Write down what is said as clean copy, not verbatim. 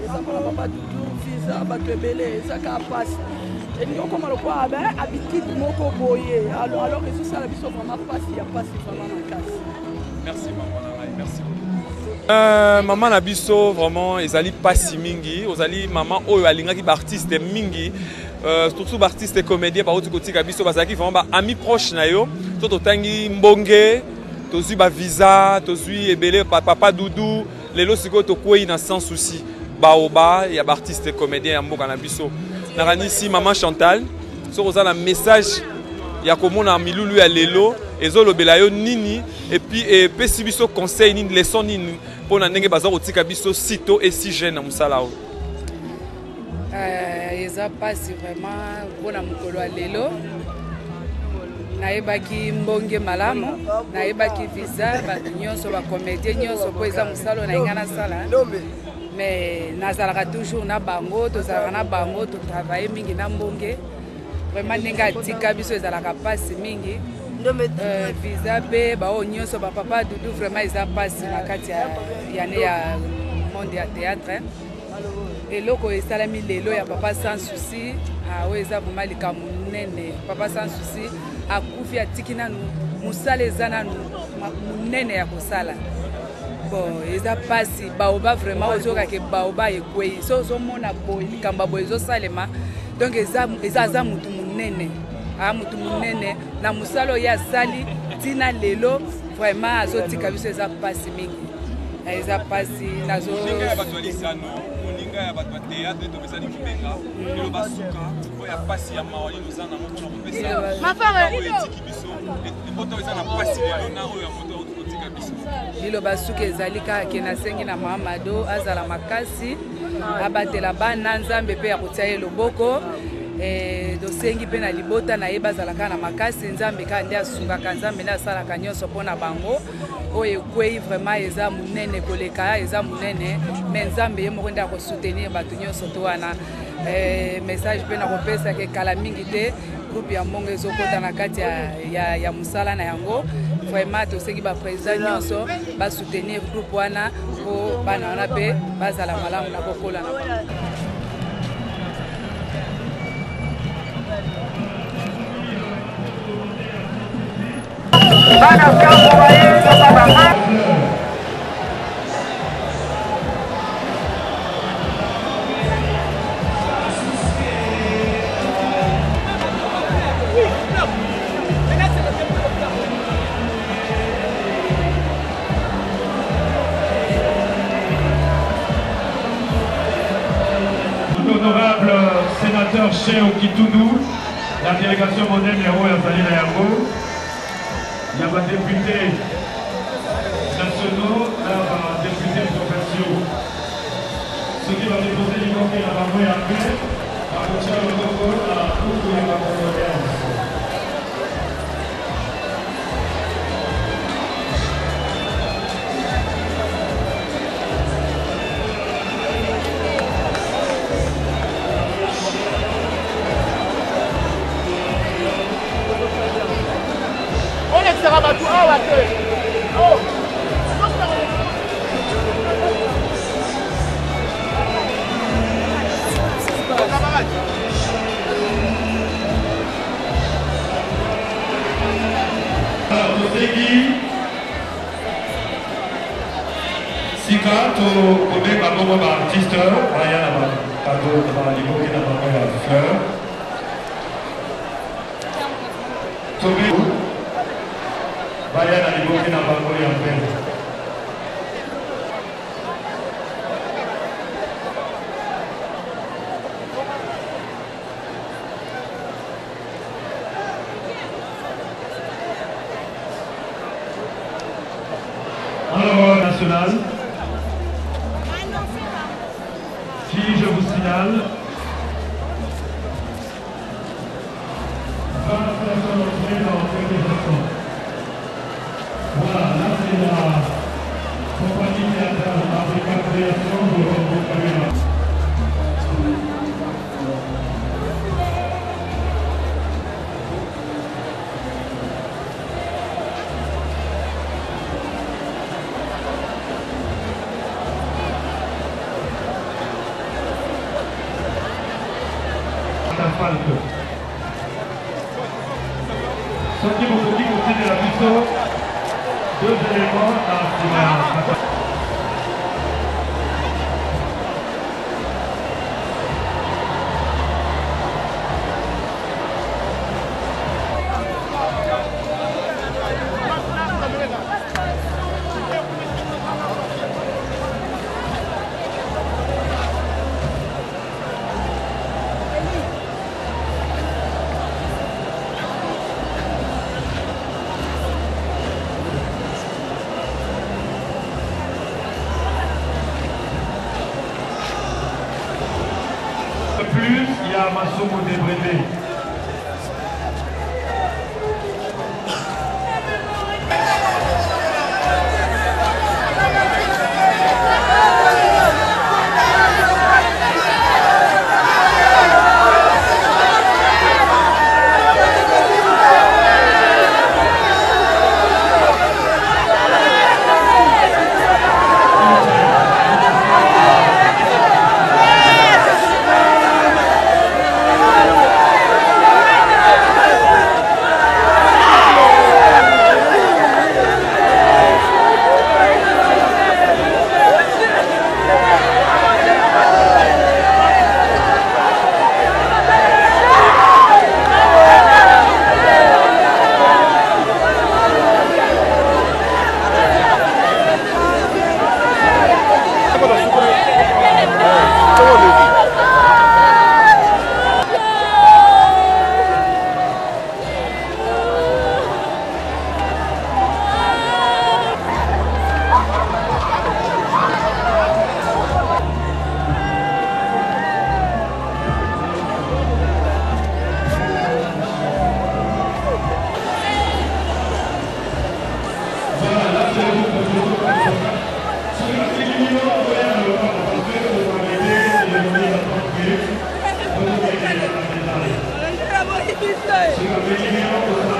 eza mpona papa dudu visa bato ebele ezaka mpasi elingi okoma lokwa habitude moko boye alors ezosala biso vraiment mpasi ya mpasi vraiment makasi. Merci maman, merci. Maman na biso vraiment ezali pasi mingi, ozali maman oyo alingaki ba artiste mingi, surtout ba artiste comédien par autre côté biso bazaki vraiment ba ami proche na yo, to totangi mbonge, tozui ba visa, tozui ebele papa Doudou, lelo siko to kwei na sans souci. Baoba ya ba artiste comédien ya mboka na biso. Na kanisi maman Chantal, so ozala message ya komona milulu ya lelo ezolobela yo nini et puis pesi biso conseil nini leçon nini pona ndenge baza kotika biso sito et si jeune na musala o. Eza pasi vraiment pona mukolo ya lelo nayebaki mbonge malamu nayebaki visa bato nyonso ba comédien nyonso po eza musalo na ingana sala mais nazalaka toujours na bango tozalaka na bango to travailler mingi na mbonge vraiment ndenge atika biso ezalaka pasi mingi visa pe bao nyonso ba papa Doudou vraiment eza pasi na kati ya ne ya monde ya théâtre eloko esalami lelo ya papa sans souci oyo eza vraiment likambo munene papa sans souci akufi atiki nanu musala eza nanu munene ya kosala bon eza pasi baoba vraiment ozokake baoba ekwei so ozomona boye likambo boye ezosalema donc eza mutu munene mutu munene na musala oyo asali ntina lelo vraiment azotika biso eza pasi mingi eza pasi nazo ya bato ya théâtre topesani kibenga lelo basuka po ya pasi ya mawali noza na moto na kopesa etiki biso epoto eza na pasi lelo na oyo ya moto okotika biso lelo basuka ezali kaka nasengi na Mahamado azala makasi abatela bana nzambe pe ya kotia ye loboko dosengi pe na libota na ye bazalaka na makasi nzambe ka nde asungaka nzambe nde asalaka nyonso mpona bango oyo ekwei vraiment eza munene koleka eza munene me nzambe ye moko nde akosoutenir bato nyonso to wana message pe na kopesa ke kala mingi te groupe ya mbongo ezokota na kati ya musala na yango vraiment tosengi baprésident nyonso basoutenir groupe wana po bana wana pe bazala malamu na kokola na L'honorable sénateur Cheo Kitoudou, la délégation moderne Héros et Azali Nayango, il y a des députés nationaux, des députés provinciaux. Ceux qui vont déposer les copies à la voie à paix, à Boucha le Togo, à Kourou et à Kourou. Sika to kone bango ba artiste baya na ba kado na ba libo na ba ya fleur to be baya na libo na ba ya fleur alors national qui, je vous signale, va faire son entrée dans quelques instants. Voilà, là c'est la compagnie théâtrale Africa Création de Rombo Caméra. asphalte. Ce qui vous dit côté de la piste, 2 éléments dans la plus, il y a Massomo Débrévé. Bravo,